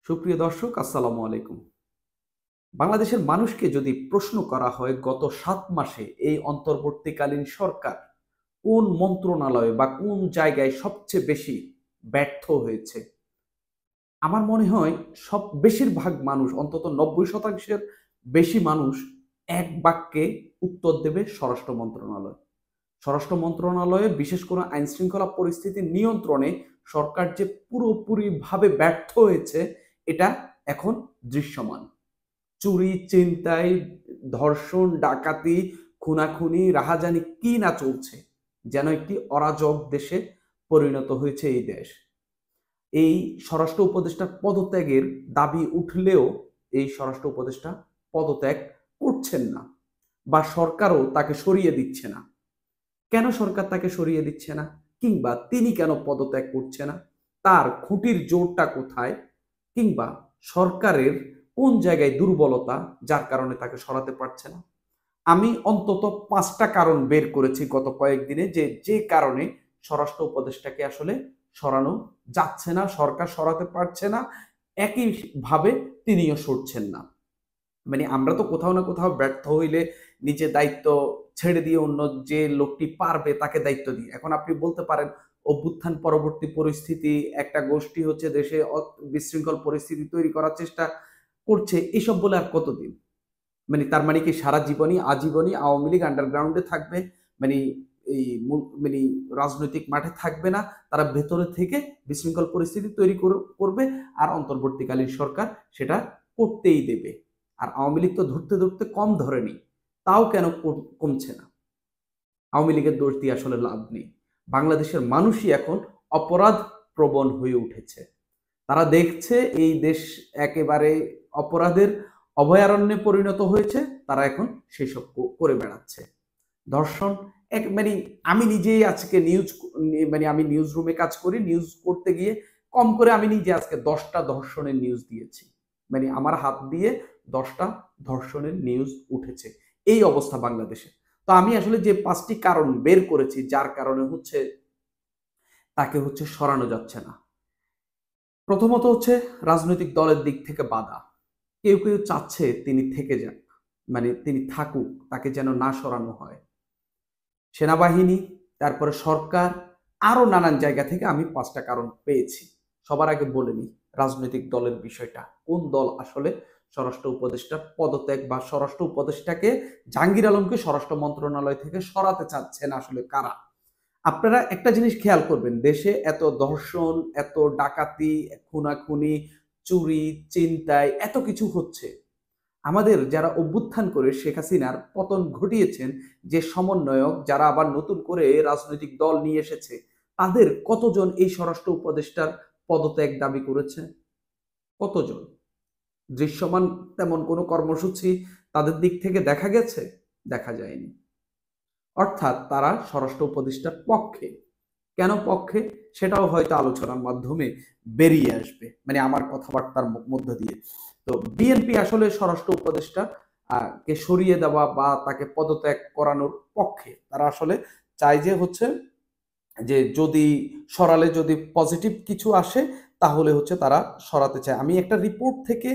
সুপ্রিয় দর্শক, আসসালামু আলাইকুম। বাংলাদেশের মানুষকে যদি প্রশ্ন করা হয় গত ৭ মাসে এই অন্তর্বর্তীকালীন সরকার কোন মন্ত্রণালয়ে বা কোন জায়গায় সবচেয়ে বেশি ব্যর্থ হয়েছে? আমার মনে হয় বেশিরভাগ মানুষ অন্তত ৯০% বেশি মানুষ এক বাক্যে উত্তর দেবে স্বরাষ্ট্র মন্ত্রণালয়। স্বরাষ্ট্র মন্ত্রণালয়ে বিশেষ করে আইনশৃঙ্খলা পরিস্থিতি নিয়ন্ত্রণে সরকার যে পুরোপুরিভাবে ব্যর্থ হয়েছে এটা এখন দৃশ্যমান। চুরি, ছিনতাই, ধর্ষণ, ডাকাতি, খুনাখুনি, রাহাজানি কি না চলছে। যেন একটি অরাজক দেশে পরিণত হয়েছে এই দেশ। এই স্বরাষ্ট্র উপদেষ্টার পদত্যাগের দাবি উঠলেও এই স্বরাষ্ট্র উপদেষ্টা পদত্যাগ করছেন না বা সরকারও তাকে সরিয়ে দিচ্ছে না। কেন সরকার তাকে সরিয়ে দিচ্ছে না? কিংবা তিনি কেন পদত্যাগ করছে না? তার খুঁটির জোরটা কোথায়? কিংবা সরকারের কোন জায়গায় দুর্বলতা যার কারণে তাকে সরাতে পারছে না? আমি অন্তত ৫ টা কারণ বের করেছি গত কয়েকদিনে যে কারণে স্বরাষ্ট্র উপদেষ্টাকে আসলে সরানো যাচ্ছে না, সরকার সরাতে পারছে না। একইভাবে তিনিও সরছেন না। মানে আমরা তো কোথাও না কোথাও ব্যর্থ হইলে নিজের দায়িত্ব ছেড়ে দিয়ে অন্য যে লোকটি পারবে তাকে দায়িত্ব দিই। এখন আপনি বলতে পারেন অভ্যুত্থান পরবর্তী পরিস্থিতি, একটা গোষ্ঠী হচ্ছে দেশে বিশৃঙ্খল পরিস্থিতি তৈরি করার চেষ্টা করছে। এসব বলে আর কতদিন? মানে তার মানে কি সারা জীবনই আজীবনই আওয়ামী লীগ আন্ডারগ্রাউন্ডে থাকবে? মানে এই মানে রাজনৈতিক মাঠে থাকবে না। তারা ভেতরে থেকে বিশৃঙ্খল পরিস্থিতি তৈরি করবে আর অন্তর্বর্তীকালীন সরকার সেটা করতেই দেবে। আর আওয়ামী লীগ তো ধরতে কম ধরেনি। তাও কেন কমছে না? আওয়ামী লীগের দোষ দিয়ে আসলে লাভ নেই। বাংলাদেশের মানুষই এখন অপরাধ প্রবণ হয়ে উঠেছে। তারা দেখছে এই দেশ একেবারে অপরাধের অভয়ারণ্যে পরিণত হয়েছে। তারা এখন সেসব করে বেড়াচ্ছে। ধর্ষণ মানে আমি নিজেই আজকে আমি নিউজ রুমে কাজ করি। নিউজ করতে গিয়ে কম করে আমি নিজে আজকে ১০ টা ধর্ষণের নিউজ দিয়েছি। মানে আমার হাত দিয়ে ১০ টা ধর্ষণের নিউজ উঠেছে। এই অবস্থা বাংলাদেশে। তো আমি আসলে যে ৫ টি কারণ বের করেছি যার কারণে হচ্ছে তাকে সরানো যাচ্ছে না। প্রথমত হচ্ছে রাজনৈতিক দলের দিক থেকে বাধা। কেউ চাচ্ছে তিনি থেকে যান। মানে তিনি থাকুক, তাকে যেন না সরানো হয়। সেনাবাহিনী, তারপরে সরকার, আরো নানান জায়গা থেকে আমি ৫ টা কারণ পেয়েছি। সবার আগে বলে নিই রাজনৈতিক দলের বিষয়টা। কোন দল আসলে স্বরাষ্ট্র উপদেষ্টার পদত্যাগ বা স্বরাষ্ট্র উপদেষ্টাকে জাহাঙ্গীর আলমকে স্বরাষ্ট্র মন্ত্রণালয় থেকে সরাতে চাচ্ছেন আসলে কারা? আপনারা একটা জিনিস খেয়াল করবেন, দেশে এত ধর্ষণ, এত ডাকাতি, খুনাখুনি, চুরি, ছিনতাই এত কিছু হচ্ছে। আমাদের যারা অভ্যুত্থান করে শেখ হাসিনার পতন ঘটিয়েছেন যে সমন্বয়ক, যারা আবার নতুন করে রাজনৈতিক দল নিয়ে এসেছে, তাদের কতজন এই স্বরাষ্ট্র উপদেষ্টার পদত্যাগ দাবি করেছে? কতজন? দৃশ্যমান তেমন কোনো কর্মসূচি তাদের দিক থেকে দেখা গেছে? দেখা যায়নি। অর্থাৎ তারা স্বরাষ্ট্র উপদেষ্টার পক্ষে। কেন পক্ষে? সেটাও হয়তো আলোচনার মাধ্যমে বেরিয়ে আসবে। মানে আমার কথাবার্তার মধ্য দিয়ে। তো বিএনপি আসলে স্বরাষ্ট্র উপদেষ্টা কে সরিয়ে দেওয়া বা তাকে পদত্যাগ করানোর পক্ষে। তারা আসলে চায় যে যদি সরালে যদি পজিটিভ কিছু আসে তাহলে তারা সরাতে চায়। আমি একটা রিপোর্ট থেকে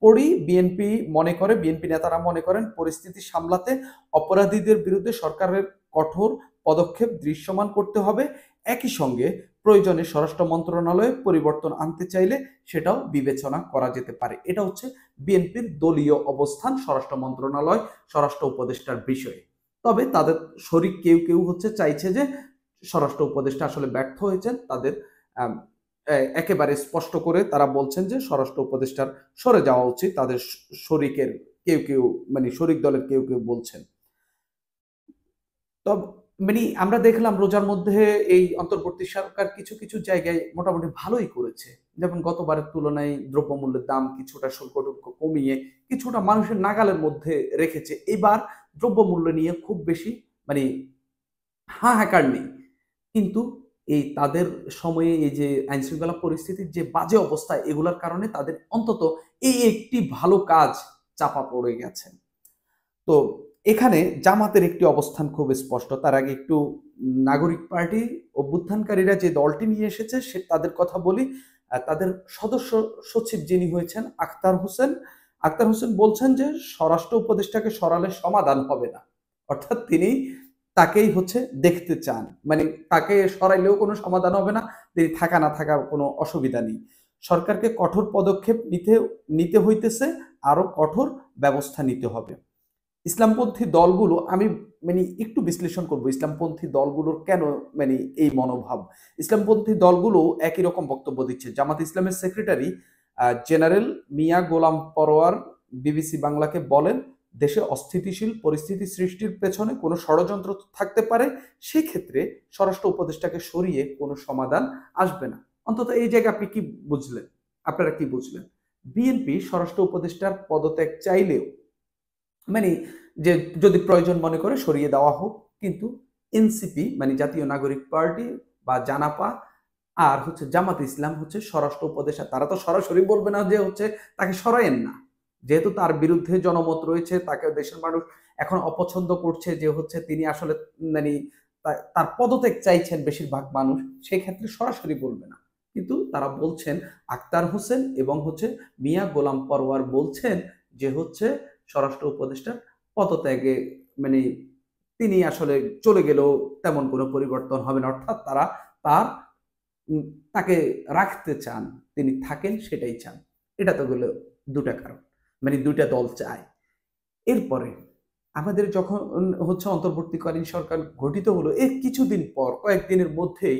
পড়ি, বিএনপি নেতারা মনে করেন পরিস্থিতি সামলাতে অপরাধীদের বিরুদ্ধে সরকারের কঠোর পদক্ষেপ দৃশ্যমান করতে হবে। একই সঙ্গে প্রয়োজনে স্বরাষ্ট্র মন্ত্রণালয়ে পরিবর্তন আনতে চাইলে সেটাও বিবেচনা করা যেতে পারে। এটা হচ্ছে বিএনপির দলীয় অবস্থান স্বরাষ্ট্র মন্ত্রণালয়, স্বরাষ্ট্র উপদেষ্টার বিষয়ে। তবে তাদের শরিক কেউ চাইছে যে স্বরাষ্ট্র উপদেষ্টা আসলে ব্যর্থ হয়েছেন। তাদের একেবারে স্পষ্ট করে তারা বলছেন যে স্বরাষ্ট্র উপদেষ্টার সরে যাওয়া উচিত। তাদের শরিকের কেউ মানে শরিক দলের কেউ বলছেন। তব মানে আমরা দেখলাম রোজার মধ্যে এই অন্তর্বর্তী সরকার কিছু জায়গায় মোটামুটি ভালোই করেছে। যেমন গতবারের তুলনায় দ্রব্যমূল্যের দাম কিছুটা শুল্ক-টুল্ক কমিয়ে কিছুটা মানুষের নাগালের মধ্যে রেখেছে। এবার দ্রব্যমূল্য নিয়ে খুব বেশি মানে হাহাকার নেই। কিন্তু এই তাদের সময়ে এই যে আইনশৃঙ্খলা পরিস্থিতির যে বাজে অবস্থা এগুলার কারণে তাদের অন্তত এই একটি ভালো কাজ চাপা পড়ে গেছে। তো এখানে জামাতের একটি অবস্থান খুব স্পষ্ট। তার আগে একটু নাগরিক পার্টি অভ্যুত্থানকারীরা যে দলটি নিয়ে এসেছে তাদের কথা বলি। তাদের সদস্য সচিব যিনি হয়েছেন আক্তার হোসেন বলছেন যে স্বরাষ্ট্র উপদেষ্টাকে সরালে সমাধান হবে না, অর্থাৎ তিনি তাকেই হচ্ছে দেখতে চান, মানে তাকে সরাইলেও কোনো সমাধান হবে না, তিনি থাকা না থাকার কোনো অসুবিধা নেই, সরকারকে কঠোর পদক্ষেপ নিতে নিতে হইতেছে, আরো কঠোর ব্যবস্থা নিতে হবে। ইসলামপন্থী দলগুলো আমি মানে একটু বিশ্লেষণ করব ইসলামপন্থী দলগুলোর কেন মানে এই মনোভাব। ইসলামপন্থী দলগুলো একই রকম বক্তব্য দিচ্ছে। জামাত ইসলামের সেক্রেটারি জেনারেল মিয়া গোলাম পরোয়ার বিবিসি বাংলাকে বলেন, দেশে অস্থিতিশীল পরিস্থিতি সৃষ্টির পেছনে কোনো ষড়যন্ত্র থাকতে পারে, সেই ক্ষেত্রে স্বরাষ্ট্র উপদেষ্টাকে সরিয়ে কোনো সমাধান আসবে না। অন্তত এই জায়গায় আপনি কি বুঝলেন, আপনারা কি বুঝলেন? বিএনপি স্বরাষ্ট্র উপদেষ্টার পদত্যাগ চাইলেও মানে যে যদি প্রয়োজন মনে করে সরিয়ে দেওয়া হোক, কিন্তু এনসিপি মানে জাতীয় নাগরিক পার্টি বা জানাপা আর হচ্ছে জামাত ইসলাম হচ্ছে স্বরাষ্ট্র উপদেষ্টা, তারা তো সরাসরি বলবে না যে হচ্ছে তাকে সরায়েন না, যেহেতু তার বিরুদ্ধে জনমত রয়েছে, তাকে দেশের মানুষ এখন অপছন্দ করছে যে হচ্ছে তিনি আসলে মানে তার পদত্যাগ চাইছেন বেশিরভাগ মানুষ, সেই ক্ষেত্রে সরাসরি বলবে না। কিন্তু তারা বলছেন, আক্তার হোসেন এবং হচ্ছে মিয়া গোলাম পরওয়ার বলছেন যে হচ্ছে স্বরাষ্ট্র উপদেষ্টা পদত্যাগে মানে তিনি আসলে চলে গেলেও তেমন কোনো পরিবর্তন হবে না, অর্থাৎ তারা তার তাকে রাখতে চান, তিনি থাকেন সেটাই চান। এটা তো গেল দুটা কারণ, মানে দুইটা দল চায়। এরপরে আমাদের যখন হচ্ছে অন্তর্বর্তীকালীন সরকার গঠিত হলো, এর কিছুদিন পর কয়েকদিনের মধ্যেই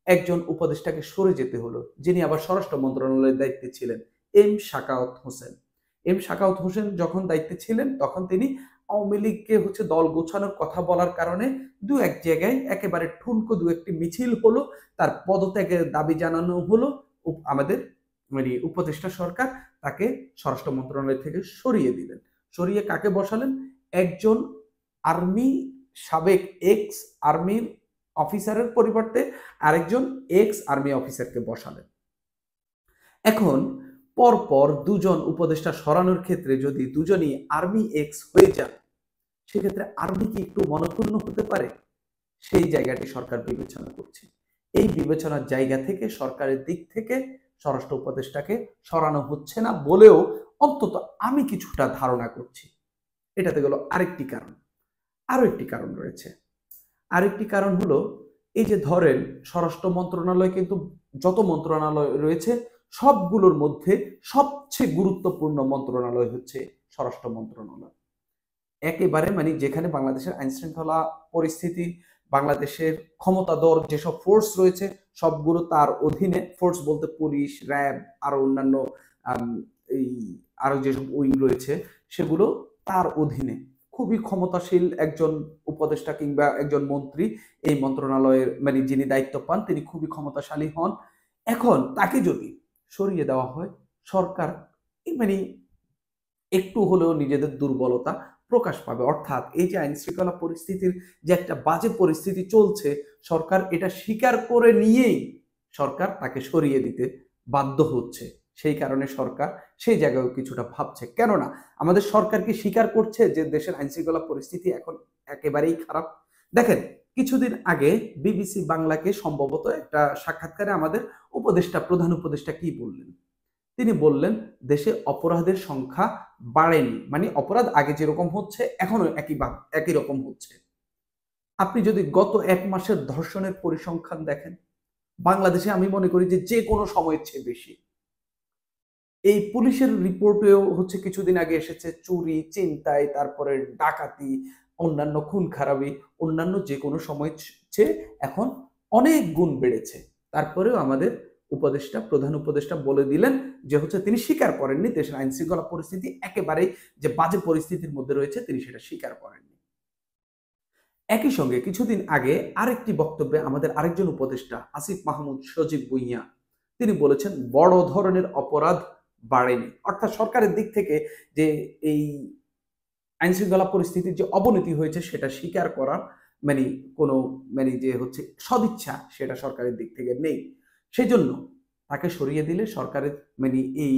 একজন উপদেষ্টাকে সরে যেতে হলো, যিনি আবার স্বরাষ্ট্র মন্ত্রণালয়ের দায়িত্বে ছিলেন, শাকাওয়াত হোসেন। শাকাওয়াত হোসেন যখন দায়িত্বে ছিলেন তখন তিনি আওয়ামী লীগকে হচ্ছে দল গোছানোর কথা বলার কারণে দু এক জায়গায় একেবারে ঠুনকো দু একটি মিছিল হলো, তার পদত্যাগের দাবি জানানো হলো। আমাদের মানে উপদেষ্টা সরকার তাকে স্বরাষ্ট্র মন্ত্রণালয় থেকে সরিয়ে দিলেন। সরিয়ে কাকে বসালেন? একজন আর্মি সাবেক এক্স আর্মির অফিসারের পরিবর্তে আরেকজন এক্স আর্মি অফিসারকে বসালেন। এখন পরপর দুজন উপদেষ্টা সরানোর ক্ষেত্রে যদি দুজনই আর্মি এক্স হয়ে যান, সেক্ষেত্রে আর্মি কি একটু মনক্ষুণ্ণ হতে পারে? সেই জায়গাটি সরকার বিবেচনা করছে। এই বিবেচনার জায়গা থেকে সরকারের দিক থেকে স্বরাষ্ট্র উপদেষ্টাকে সরানো হচ্ছে না বলেও অন্তত আমি কিছুটা ধারণা করছি। এটাতে গেল আরেকটি কারণ। আরো একটি কারণ রয়েছে। আরেকটি কারণ হলো, এই যে ধরেন স্বরাষ্ট্র মন্ত্রণালয় কিন্তু যত মন্ত্রণালয় রয়েছে সবগুলোর মধ্যে সবচেয়ে গুরুত্বপূর্ণ মন্ত্রণালয় হচ্ছে স্বরাষ্ট্র মন্ত্রণালয়। একেবারে মানে যেখানে বাংলাদেশের আইন শৃঙ্খলা পরিস্থিতি, বাংলাদেশের ক্ষমতাধর যেসব ফোর্স রয়েছে সবগুলো তার অধীনে। ফোর্স বলতে পুলিশ, র্যাব, আরো অন্যান্য এই আরো যেসব উইং রয়েছে সেগুলো তার অধীনে। খুবই ক্ষমতাশীল একজন উপদেষ্টা কিংবা একজন মন্ত্রী এই মন্ত্রণালয়ের মানে যিনি দায়িত্ব পান তিনি খুবই ক্ষমতাশালী হন। এখন তাকে যদি সরিয়ে দেওয়া হয়, সরকার মানে একটু হলেও নিজেদের দুর্বলতা প্রকাশ পাবে, অর্থাৎ এই যে আইন শৃঙ্খলা পরিস্থিতির যে একটা বাজে পরিস্থিতি চলছে, সরকার এটা স্বীকার করে নিয়েই সরকার তাকে সরিয়ে দিতে বাধ্য হচ্ছে। সেই কারণে সরকার সেই জায়গায় কিছুটা ভাবছে, কেননা আমাদের সরকার কি স্বীকার করছে যে দেশের আইন শৃঙ্খলা পরিস্থিতি এখন একেবারেই খারাপ? দেখেন, কিছুদিন আগে বিবিসি বাংলাকে সম্ভবত একটা সাক্ষাৎকারে আমাদের প্রধান উপদেষ্টা কি বললেন? তিনি বললেন, দেশে অপরাধের সংখ্যা বাড়েনি, মানে অপরাধ আগে যেরকম হচ্ছে এখনো একই রকম হচ্ছে। আপনি যদি গত এক মাসের ধর্ষণের পরিসংখ্যান দেখেন, বাংলাদেশে আমি মনে করি যে যে কোনো সময়ের চেয়ে বেশি। এই পুলিশের রিপোর্টেও হচ্ছে কিছুদিন আগে এসেছে চুরি, ছিনতাই, তারপরে ডাকাতি, অন্যান্য খুন খারাপি অন্যান্য যে কোনো সময়ের চেয়ে এখন অনেক গুণ বেড়েছে। তারপরেও আমাদের প্রধান উপদেষ্টা বলে দিলেন যে হচ্ছে তিনি স্বীকার করেননি দেশের আইন শৃঙ্খলা পরিস্থিতি একেবারেই যে বাজে পরিস্থিতির মধ্যে রয়েছে তিনি সেটা স্বীকার করেননি। একই সঙ্গে কিছুদিন আগে আরেকটি বক্তব্যে আমাদের আরেকজন উপদেষ্টা আসিফ মাহমুদ সজীব ভুঁইয়া তিনি বলেছেন, বড় ধরনের অপরাধ বাড়েনি, অর্থাৎ সরকারের দিক থেকে যে এই আইন শৃঙ্খলা পরিস্থিতির যে অবনতি হয়েছে সেটা স্বীকার করার মানে কোনো মানে যে হচ্ছে সদিচ্ছা সেটা সরকারের দিক থেকে নেই। সেই জন্য তাকে সরিয়ে দিলে সরকারের মানে এই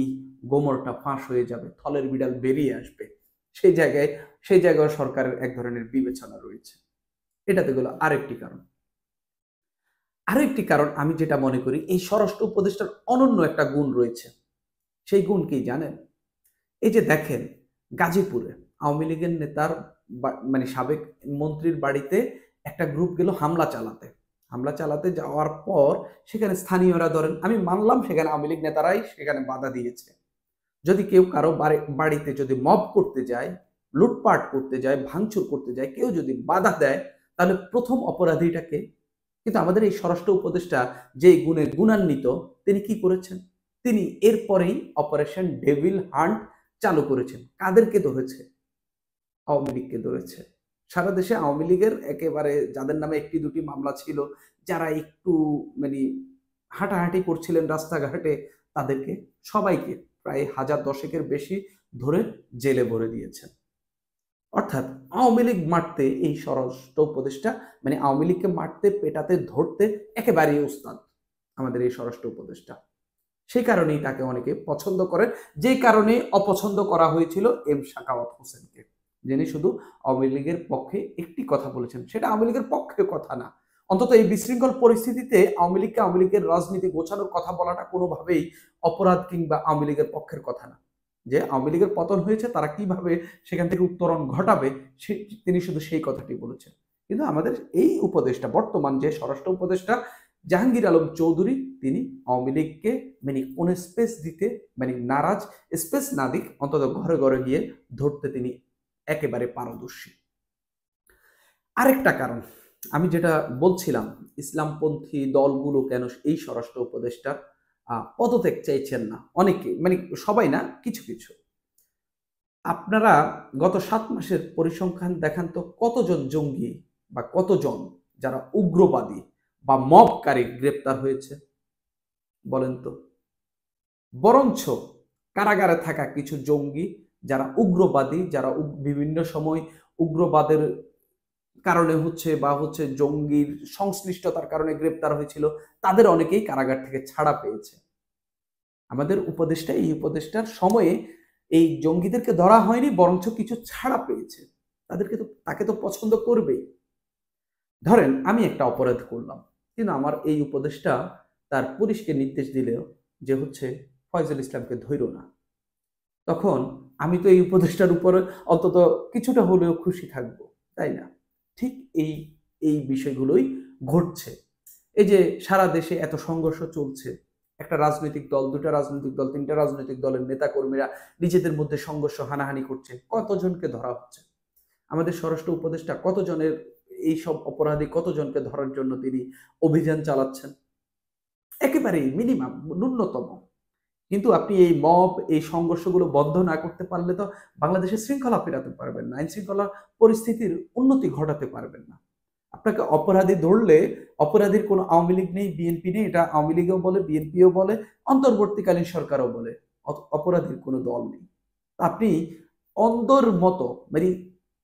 গোমরটা ফাঁস হয়ে যাবে, থলের বিড়াল বেরিয়ে আসবে। সেই জায়গায় সরকারের এক ধরনের বিবেচনা রয়েছে। এটাতে গেল আরেকটি কারণ। আরো একটি কারণ আমি যেটা মনে করি, এই স্বরাষ্ট্র উপদেষ্টার অনন্য একটা গুণ রয়েছে। সেই গুণ কি জানেন? এই যে দেখেন, গাজীপুরে আওয়ামী লীগের নেতার মানে সাবেক মন্ত্রীর বাড়িতে একটা গ্রুপ গেল হামলা চালাতে যাওয়ার পর সেখানে স্থানীয়রা, ধরেন আমি মানলাম সেখানে আওয়ামী লীগ নেতারাই সেখানে বাধা দিয়েছে। যদি কেউ কারো বাড়িতে যদি মব করতে যায়, লুটপাট করতে যায়, ভাঙচুর করতে যায়, কেউ যদি বাধা দেয়, তাহলে প্রথম অপরাধীটাকে, কিন্তু আমাদের এই স্বরাষ্ট্র উপদেষ্টা যে গুণে গুণান্বিত, তিনি কি করেছেন? তিনি এরপরেই অপারেশন ডেভিল হান্ট চালু করেছেন। কাদেরকে ধরেছে? আওয়ামী লীগকে ধরেছে। সারা দেশে আওয়ামী লীগের একেবারে যাদের নামে একটি দুটি মামলা ছিল, যারা একটু মানে হাঁটাহাঁটি করছিলেন রাস্তাঘাটে, তাদেরকে সবাইকে প্রায় 1010-এর বেশি ধরে জেলে ভরে দিয়েছেন। অর্থাৎ আওয়ামী লীগ মারতে এই স্বরাষ্ট্র উপদেষ্টা, মানে আওয়ামী লীগকে মারতে, পেটাতে, ধরতে একেবারেই ওস্তাদ আমাদের এই স্বরাষ্ট্র উপদেষ্টা। সেই কারণেই তাকে অনেকে পছন্দ করেন, যে কারণে অপছন্দ করা হয়েছিল এম সাখাওয়াত হোসেনকে, যিনি শুধু আওয়ামী লীগের পক্ষে একটি কথা বলেছেন, সেটা আওয়ামী লীগের পক্ষে কথা না। অন্তত এই বিশৃঙ্খল পরিস্থিতিতে আওয়ামী লীগের রাজনীতি গোছানোর কথা বলাটা কোনোভাবেই অপরাধ কিংবা আওয়ামী লীগের পক্ষের কথা না। যে আওয়ামী লীগের পতন হয়েছে, তারা কিভাবে সেখান থেকে উত্তরণ ঘটাবে, তিনি শুধু সেই কথাটি বলেছেন। কিন্তু আমাদের এই উপদেষ্টা, বর্তমান যে স্বরাষ্ট্র উপদেষ্টা জাহাঙ্গীর আলম চৌধুরী, তিনি আওয়ামী লীগকে মানে কোন স্পেস দিতে, মানে নারাজ, স্পেস না দিক, অন্তত ঘরে ঘরে গিয়ে ধরতে তিনি একেবারে পারদর্শী। আরেকটা কারণ আমি যেটা বলছিলাম, ইসলামপন্থী দলগুলো কেন এই স্বরাষ্ট্র উপদেষ্টা পদত্যাগ চাইছেন না, অনেকে, মানে সবাই না, কিছু কিছু। আপনারা গত 7 মাসের পরিসংখ্যান দেখান তো, কতজন জঙ্গি বা কতজন যারা উগ্রবাদী বা মবকারী গ্রেপ্তার হয়েছে বলেন তো? বরঞ্চ কারাগারে থাকা কিছু জঙ্গি যারা উগ্রবাদী, যারা বিভিন্ন সময় উগ্রবাদের কারণে বা জঙ্গির সংশ্লিষ্টতার কারণে গ্রেপ্তার হয়েছিল, তাদের অনেকেই কারাগার থেকে ছাড়া পেয়েছে। আমাদের উপদেষ্টা, এই উপদেষ্টার সময়ে এই জঙ্গিদেরকে ধরা হয়নি, বরঞ্চ কিছু ছাড়া পেয়েছে। তাকে তো পছন্দ করবেই। ধরেন আমি একটা অপরাধ করলাম, কিন্তু আমার এই উপদেষ্টা তার পুলিশকে নির্দেশ দিলেও যে ফয়জুল ইসলামকে ধইরো না, তখন আমি তো এই উপদেষ্টার উপরে অন্তত কিছুটা হলেও খুশি থাকব, তাই না? ঠিক এই এই বিষয়গুলোই ঘটছে। এই যে সারা দেশে এত সংঘর্ষ চলছে, একটা রাজনৈতিক দল, দুটা রাজনৈতিক দল, তিনটা রাজনৈতিক দলের নেতা কর্মীরা নিজেদের মধ্যে সংঘর্ষ, হানাহানি করছে, কতজনকে ধরা হচ্ছে? আমাদের স্বরাষ্ট্র উপদেষ্টা কতজনের এইসব অপরাধী, কতজনকে ধরার জন্য তিনি অভিযান চালাচ্ছেন? একেবারেই মিনিমাম, ন্যূনতম। কিন্তু আপনি এই মব, এই সংঘর্ষগুলো বন্ধ না করতে পারলে তো বাংলাদেশের শৃঙ্খলা ফেরাতে পারবেন না, আইন শৃঙ্খলা পরিস্থিতির উন্নতি ঘটাতে পারবেন না। আপনাকে অপরাধী ধরলে, অপরাধীর কোনো আওয়ামী লীগ নেই, বিএনপি নেই, এটা আওয়ামী লীগও বলে, বিএনপিও বলে, অন্তর্বর্তীকালীন সরকারও বলে, অপরাধীর কোনো দল নেই। আপনি অন্ধর মতো, মানে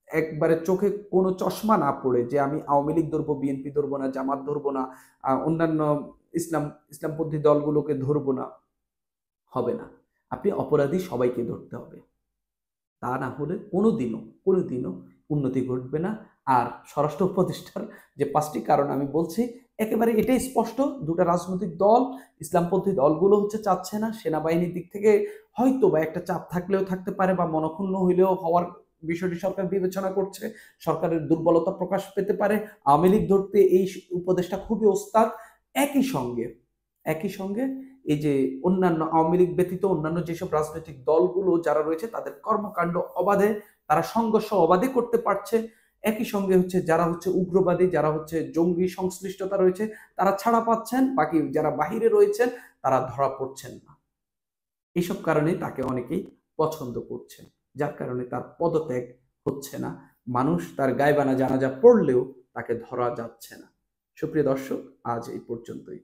একবারে চোখে কোনো চশমা না পড়ে যে আমি আওয়ামী লীগ ধরবো, বিএনপি ধরবো না, জামাত ধরবো না, অন্যান্য ইসলামপন্থী দলগুলোকে ধরবো না, হবে না। আপনি অপরাধী সবাইকে ধরতে হবে, তা না হলে কোনোদিনও উন্নতি ঘটবে না। আর স্বরাষ্ট্র উপদেষ্টার যে 5টি কারণ আমি বলছি, একেবারে এটাই স্পষ্ট, দুটা রাজনৈতিক দল, ইসলামপন্থী দলগুলো চাচ্ছে না। সেনাবাহিনীর দিক থেকে হয়তো বা একটা চাপ থাকলেও থাকতে পারে, বা মনক্ষুণ্ণ হইলেও হওয়ার বিষয়টি সরকার বিবেচনা করছে, সরকারের দুর্বলতা প্রকাশ পেতে পারে। আওয়ামী লীগ ধরতে এই উপদেষ্টা খুবই ওস্তাদ। একই সঙ্গে এই যে অন্যান্য আওয়ামী লীগ ব্যতীত অন্যান্য যেসব রাজনৈতিক দলগুলো যারা রয়েছে, তাদের কর্মকাণ্ড অবাধে, তারা সংঘর্ষ অবাধে করতে পারছে। একই সঙ্গে যারা উগ্রবাদী, যারা জঙ্গি সংশ্লিষ্টতা রয়েছে, তারা ছাড়া পাচ্ছেন, বাকি যারা বাহিরে রয়েছেন তারা ধরা পড়ছেন না। এইসব কারণে তাকে অনেকেই পছন্দ করছেন, যার কারণে তার পদত্যাগ হচ্ছে না। মানুষ তার গায়বানা জানাজা পড়লেও তাকে ধরা যাচ্ছে না। সুপ্রিয় দর্শক, আজ এই পর্যন্তই।